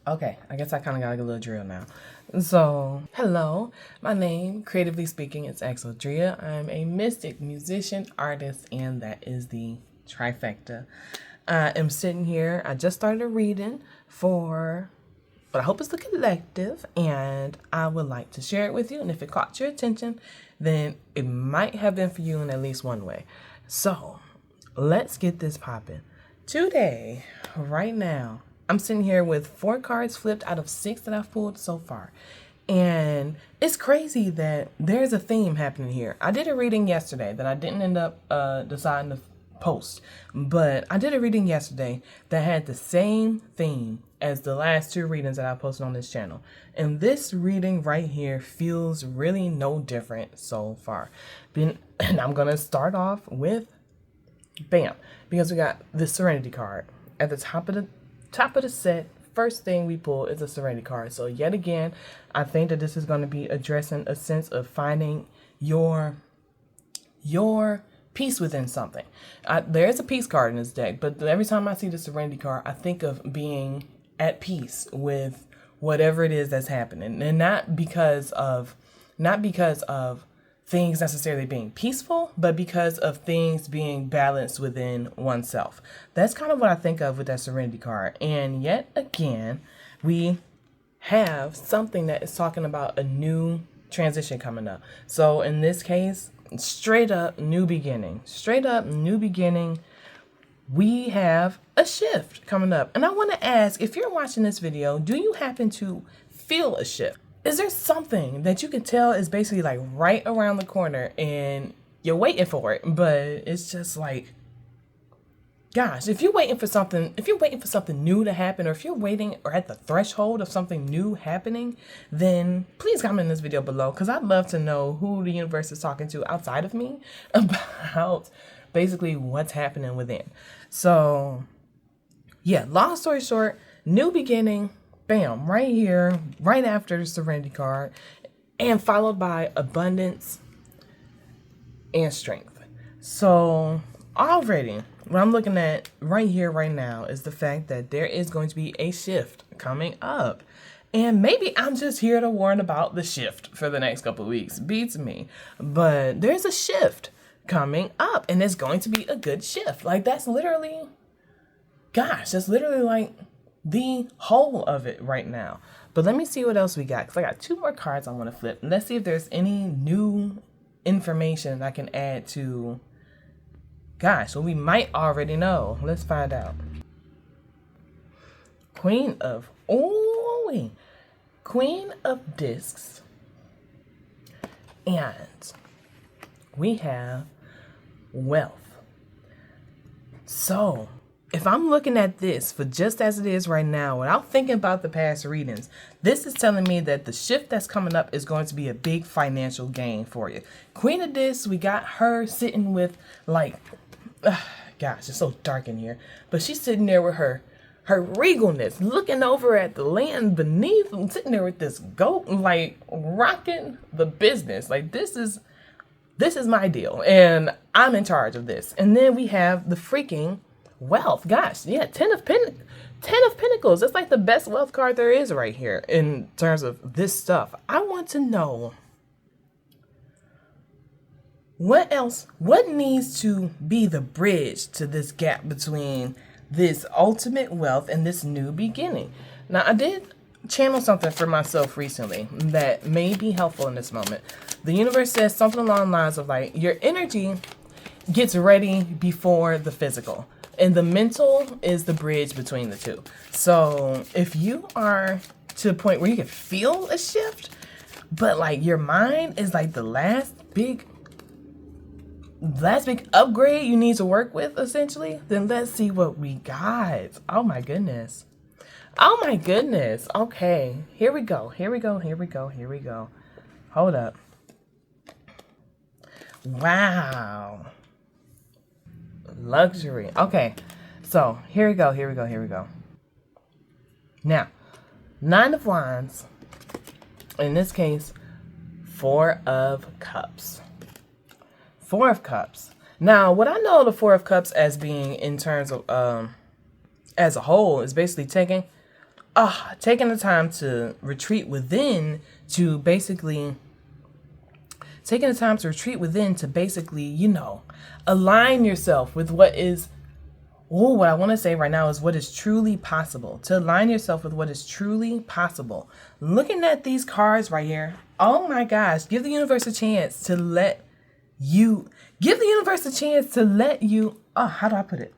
Okay, I guess I kind of got a little drill now. So, hello, my name, creatively speaking, is XO'DRIA. I'm a mystic, musician, artist, and that is the trifecta. I am sitting here. I just started a reading for what I hope is the collective, and I would like to share it with you. And if it caught your attention, then it might have been for you in at least one way. So, let's get this popping. Today, right now, I'm sitting here with 4 cards flipped out of 6 that I've pulled so far. And it's crazy that there's a theme happening here. I did a reading yesterday that I didn't end up deciding to post. But I did a reading yesterday that had the same theme as the last 2 readings that I posted on this channel. And this reading right here feels really no different so far. And I'm going to start off with bam, because we got the Serenity card at the top of the set. First thing we pull is a Serenity card. So yet again, I think that this is going to be addressing a sense of finding your peace within something. There is a peace card in this deck, but every time I see the Serenity card, I think of being at peace with whatever it is that's happening, and not because of things necessarily being peaceful, but because of things being balanced within oneself. That's kind of what I think of with that Serenity card. And yet again, we have something that is talking about a new transition coming up. So in this case, straight up new beginning. Straight up new beginning. We have a shift coming up. And I want to ask, if you're watching this video, do you happen to feel a shift? Is there something that you can tell is basically like right around the corner and you're waiting for it, but it's just like, gosh, if you're waiting for something new to happen, or if you're waiting or at the threshold of something new happening, then please comment in this video below, because I'd love to know who the universe is talking to outside of me about basically what's happening within. So yeah, long story short, new beginning. Bam, right here, right after the Serenity card, and followed by abundance and strength. So already, what I'm looking at right here, right now, is the fact that there is going to be a shift coming up. And maybe I'm just here to warn about the shift for the next couple of weeks. Beats me. But there's a shift coming up, and it's going to be a good shift. Like, that's literally, gosh, that's literally like the whole of it right now. But let me see what else we got, because I got 2 more cards I want to flip. And let's see if there's any new information I can add to, gosh, well, we might already know. Let's find out. Queen of Discs. And we have wealth. So if I'm looking at this for just as it is right now, without thinking about the past readings, this is telling me that the shift that's coming up is going to be a big financial gain for you. Queen of Discs, we got her sitting with, like, gosh, it's so dark in here, but she's sitting there with her regalness, looking over at the land beneath, and sitting there with this goat, like, rocking the business. Like, this is my deal, and I'm in charge of this. And then we have the freaking wealth. Gosh, yeah, 10 of Pentacles. That's like the best wealth card there is right here in terms of this stuff. I want to know what else, what needs to be the bridge to this gap between this ultimate wealth and this new beginning. Now, I did channel something for myself recently that may be helpful in this moment. The universe says something along the lines of, like, your energy gets ready before the physical, and the mental is the bridge between the two. So if you are to the point where you can feel a shift, but like your mind is like the last big upgrade you need to work with, essentially, then let's see what we got. Oh my goodness. Oh my goodness. Okay, here we go. Hold up. Wow. Luxury. Okay, so here we go. Now, 9 of Wands, in this case, 4 of Cups. 4 of Cups. Now, what I know the 4 of Cups as being in terms of, as a whole, is basically taking taking the time to retreat within to basically align yourself with what is, what I want to say right now is what is truly possible. To align yourself with what is truly possible. Looking at these cards right here, oh my gosh, give the universe a chance to let you, how do I put it?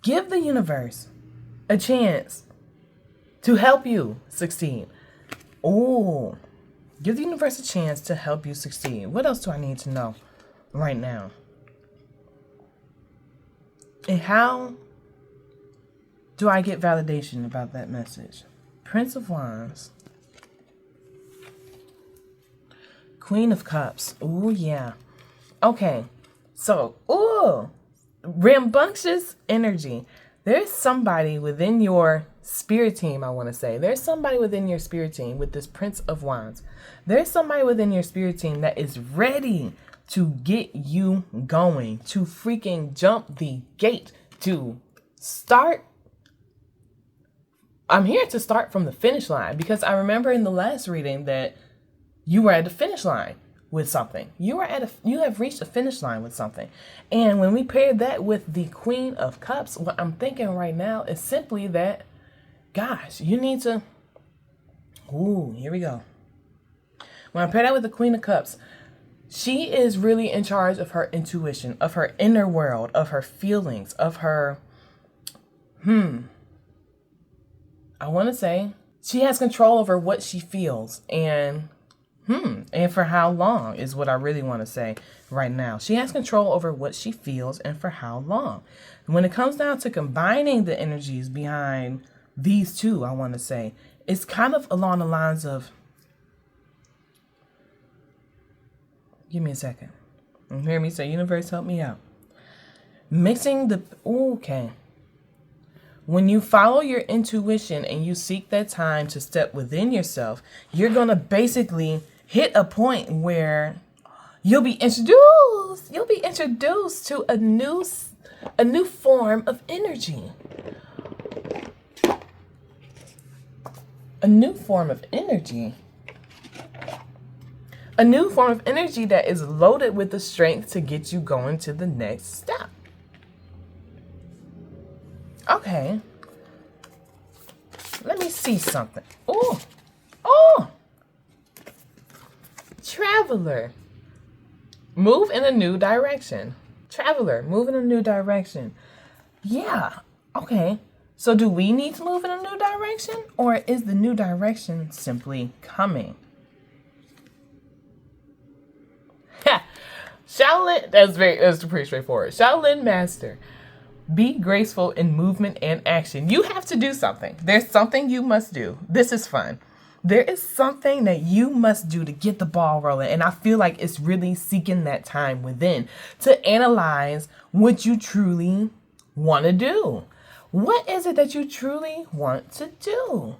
Give the universe a chance to help you succeed. Oh, give the universe a chance to help you succeed. What else do I need to know right now? And how do I get validation about that message? Prince of Wands. Queen of Cups. Oh, yeah. Okay. So, rambunctious energy. There's somebody within your spirit team, I want to say. There's somebody within your spirit team with this Prince of Wands. There's somebody within your spirit team that is ready to get you going, to freaking jump the gate, to start. I'm here to start from the finish line, because I remember in the last reading that you were at the finish line with something. You have reached a finish line with something. And when we paired that with the Queen of Cups, what I'm thinking right now is simply that, gosh, you need to, here we go. When I pair that with the Queen of Cups, she is really in charge of her intuition, of her inner world, of her feelings, of her, I want to say she has control over what she feels and for how long is what I really want to say right now. She has control over what she feels and for how long. When it comes down to combining the energies behind these two, I want to say, it's kind of along the lines of, give me a second. You hear me say, universe, help me out. Mixing the, okay. When you follow your intuition and you seek that time to step within yourself, you're going to basically hit a point where you'll be introduced to a new form of energy. A new form of energy. A new form of energy that is loaded with the strength to get you going to the next step. Okay. Let me see something. Oh. Traveler. Move in a new direction. Traveler, move in a new direction. Yeah. Okay. So do we need to move in a new direction, or is the new direction simply coming? Shaolin, that's pretty straightforward. Shaolin Master. Be graceful in movement and action. You have to do something. There's something you must do. This is fun. There is something that you must do to get the ball rolling. And I feel like it's really seeking that time within to analyze what you truly want to do. What is it that you truly want to do?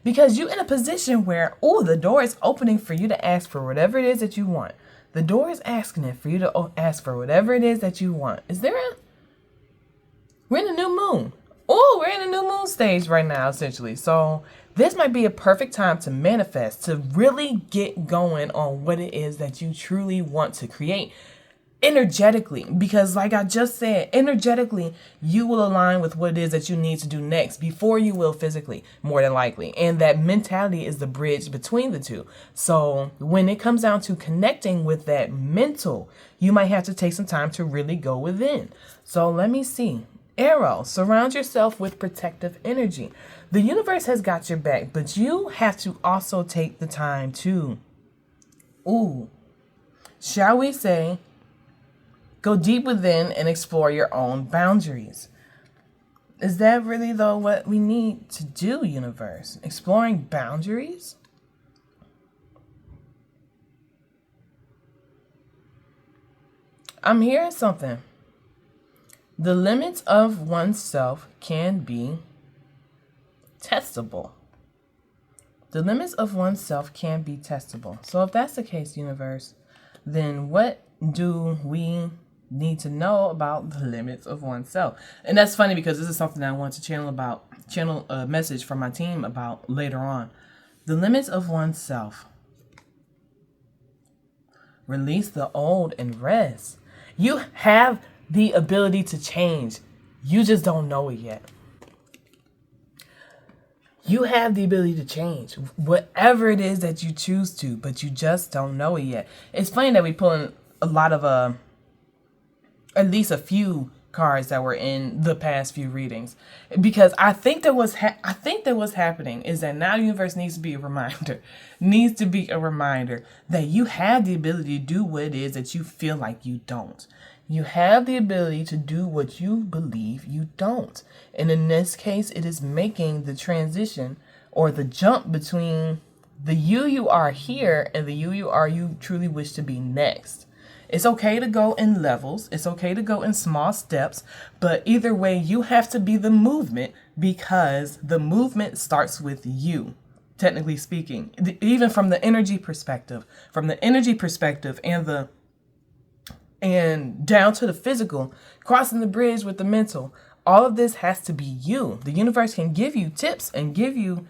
Because you're in a position where, the door is opening for you to ask for whatever it is that you want. The door is asking it for you to ask for whatever it is that you want. We're in a new moon. We're in a new moon stage right now, essentially. So this might be a perfect time to manifest, to really get going on what it is that you truly want to create energetically. Because like I just said, energetically, you will align with what it is that you need to do next before you will physically, more than likely. And that mentality is the bridge between the two. So when it comes down to connecting with that mental, you might have to take some time to really go within. So let me see. Arrow, surround yourself with protective energy. The universe has got your back, but you have to also take the time to, shall we say, go deep within and explore your own boundaries. Is that really, though, what we need to do, universe? Exploring boundaries? I'm hearing something. The limits of oneself can be testable. The limits of oneself can be testable. So if that's the case, universe, then what do we need to know about the limits of oneself. And that's funny because this is something that I want to channel a message from my team about later on. The limits of oneself. Release the old and rest. You have the ability to change. You just don't know it yet. You have the ability to change whatever it is that you choose to, but you just don't know it yet. It's funny that we pull in a lot of at least a few cards that were in the past few readings, because I think that what's happening is that now the universe needs to be a reminder that you have the ability to do what it is that you feel like you don't. You have the ability to do what you believe you don't. And in this case, it is making the transition or the jump between the you are here and the you truly wish to be next. It's okay to go in levels. It's okay to go in small steps. But either way, you have to be the movement, because the movement starts with you, technically speaking. Even from the energy perspective, and down to the physical, crossing the bridge with the mental, all of this has to be you. The universe can give you tips and give you,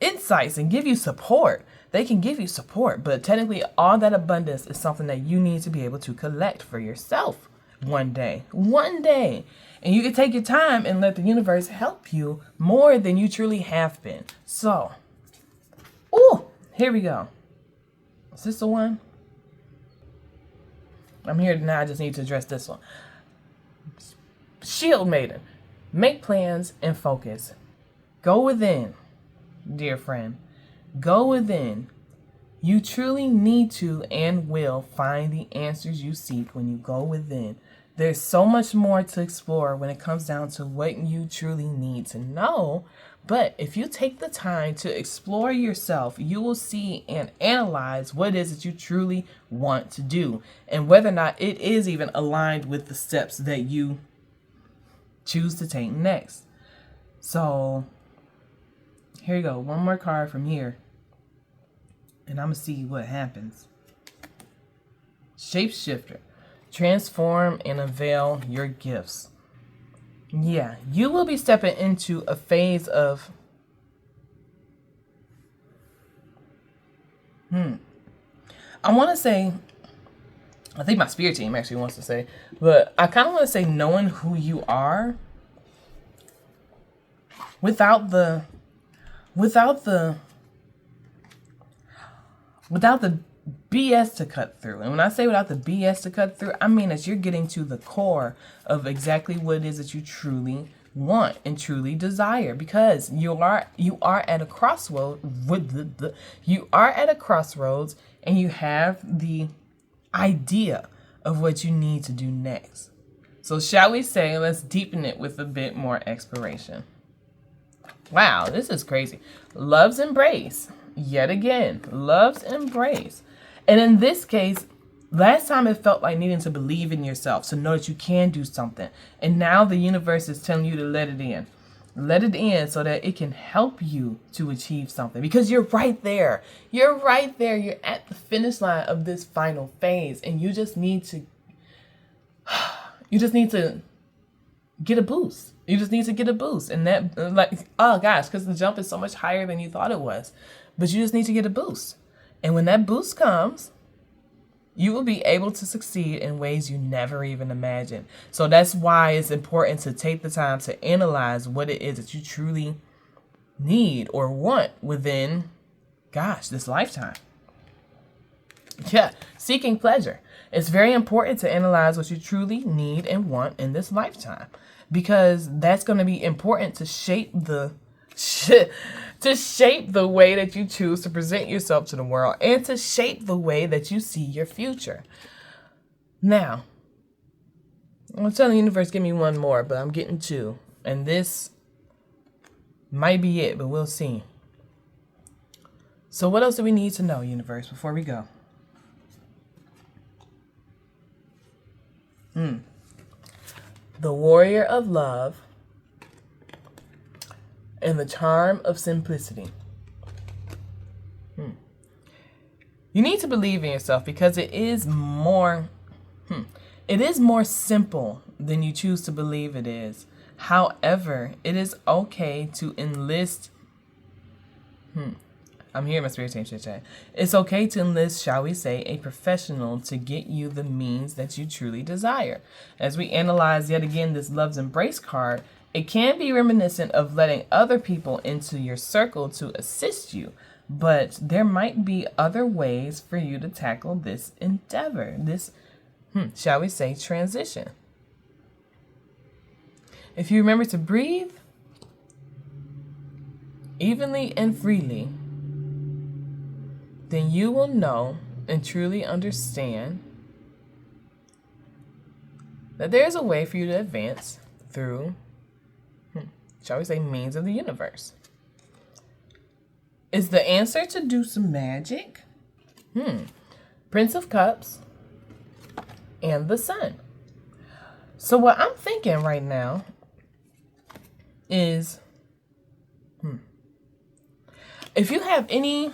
insights and give you support. They can give you support, but technically all that abundance is something that you need to be able to collect for yourself one day. And you can take your time and let the universe help you more than you truly have been. So, here we go. Is this the one? I'm here now. I just need to address this one. Shield Maiden. Make plans and focus. Go within, dear friend. Go within. You truly need to and will find the answers you seek when you go within. There's so much more to explore when it comes down to what you truly need to know. But if you take the time to explore yourself, you will see and analyze what it is that you truly want to do, and whether or not it is even aligned with the steps that you choose to take next. So here you go. One more card from here, and I'm going to see what happens. Shapeshifter. Transform and unveil your gifts. Yeah, you will be stepping into a phase of I want to say, I think my spirit team actually wants to say, but I kind of want to say knowing who you are without the BS to cut through. And when I say without the BS to cut through, I mean that you're getting to the core of exactly what it is that you truly want and truly desire, because you are at a crossroads and you have the idea of what you need to do next. So shall we say, let's deepen it with a bit more exploration. Wow, this is crazy. Love's embrace. Yet again, love's embrace. And in this case, last time it felt like needing to believe in yourself, to know that you can do something. And now the universe is telling you to let it in. Let it in so that it can help you to achieve something. Because you're right there. You're right there. You're at the finish line of this final phase. And you just need to get a boost. You just need to get a boost. And that, oh gosh, because the jump is so much higher than you thought it was. But you just need to get a boost. And when that boost comes, you will be able to succeed in ways you never even imagined. So that's why it's important to take the time to analyze what it is that you truly need or want within, this lifetime. Yeah, seeking pleasure. It's very important to analyze what you truly need and want in this lifetime, because that's going to be important to shape the way that you choose to present yourself to the world, and to shape the way that you see your future. Now, I'm going to tell the universe, give me one more, but I'm getting two. And this might be it, but we'll see. So what else do we need to know, universe, before we go? The warrior of love and the charm of simplicity. You need to believe in yourself, because it is more It is more simple than you choose to believe it is. However, it is okay to enlist. I'm here in my spirit team chat. It's okay to enlist, shall we say, a professional to get you the means that you truly desire. As we analyze yet again this Love's Embrace card, it can be reminiscent of letting other people into your circle to assist you, but there might be other ways for you to tackle this endeavor, this, shall we say, transition. If you remember to breathe evenly and freely, then you will know and truly understand that there is a way for you to advance through, shall we say, means of the universe. Is the answer to do some magic? Prince of Cups and the Sun. So what I'm thinking right now is, if you have any,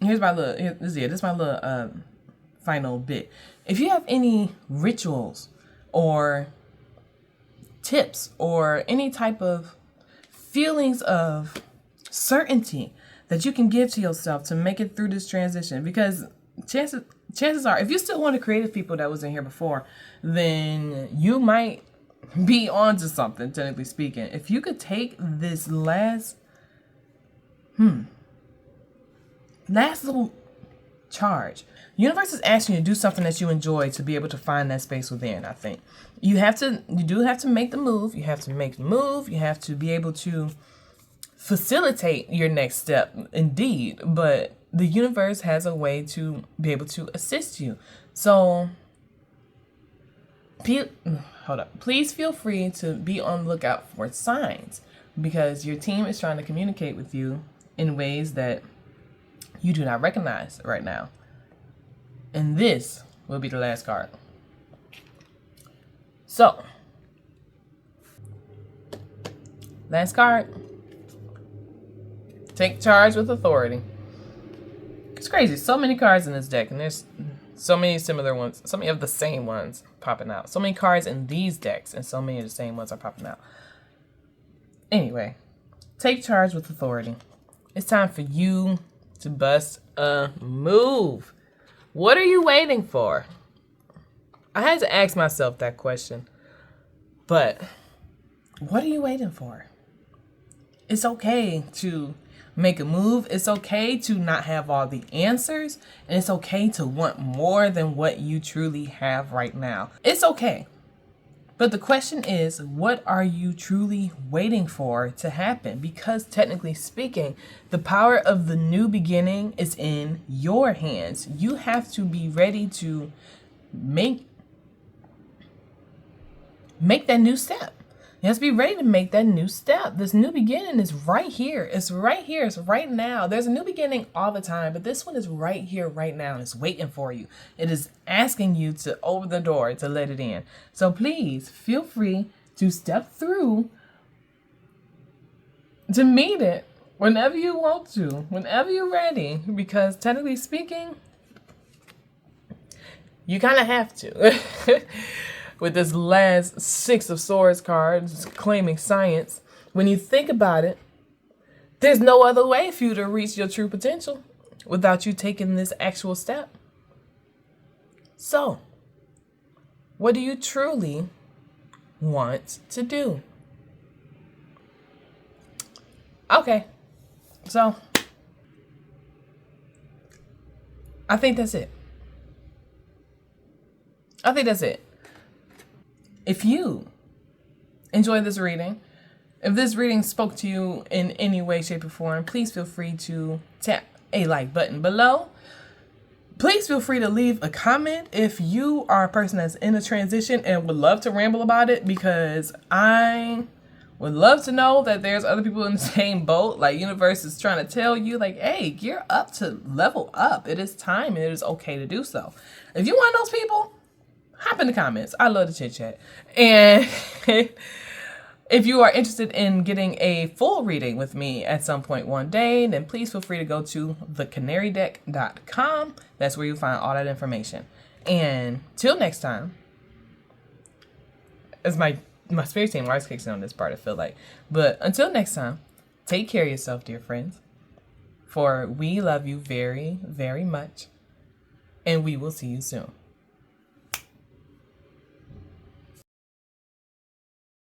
this is my little final bit. If you have any rituals or tips or any type of feelings of certainty that you can give to yourself to make it through this transition, because chances are, if you still want to creative people that was in here before, then you might be onto something, technically speaking. If you could take this last little charge. Universe is asking you to do something that you enjoy to be able to find that space within, I think. You do have to make the move. You have to make the move. You have to be able to facilitate your next step, indeed. But the universe has a way to be able to assist you. So, please feel free to be on the lookout for signs, because your team is trying to communicate with you in ways that you do not recognize right now. And this will be the last card. So, last card. Take charge with authority. It's crazy. So many cards in this deck, and there's so many similar ones, so many of the same ones popping out. So many cards in these decks, and so many of the same ones are popping out. Anyway, take charge with authority. It's time for you to bust a move. What are you waiting for? I had to ask myself that question. But what are you waiting for? It's okay to make a move. It's okay to not have all the answers. And it's okay to want more than what you truly have right now. It's okay. But the question is, what are you truly waiting for to happen? Because technically speaking, the power of the new beginning is in your hands. You have to be ready to make that new step. You have to be ready to make that new step. This new beginning is right here. It's right here. It's right now. There's a new beginning all the time, but this one is right here, right now, and it's waiting for you. It is asking you to open the door to let it in. So please feel free to step through to meet it whenever you want to, whenever you're ready, because technically speaking, you kind of have to. With this last Six of Swords card, claiming science, when you think about it, there's no other way for you to reach your true potential without you taking this actual step. So, what do you truly want to do? Okay, so I think that's it. If you enjoyed this reading, if this reading spoke to you in any way, shape, or form, please feel free to tap a like button below. Please feel free to leave a comment if you are a person that's in a transition and would love to ramble about it, because I would love to know that there's other people in the same boat. Like, universe is trying to tell you, like, hey, you're up to level up. It is time, and it is okay to do so. If you want those people, hop in the comments. I love to chit chat. And if you are interested in getting a full reading with me at some point one day, then please feel free to go to thecanarydeck.com. That's where you'll find all that information. And till next time, as my spirit team always kicks in on this part, I feel like. But until next time, take care of yourself, dear friends. For we love you very, very much. And we will see you soon.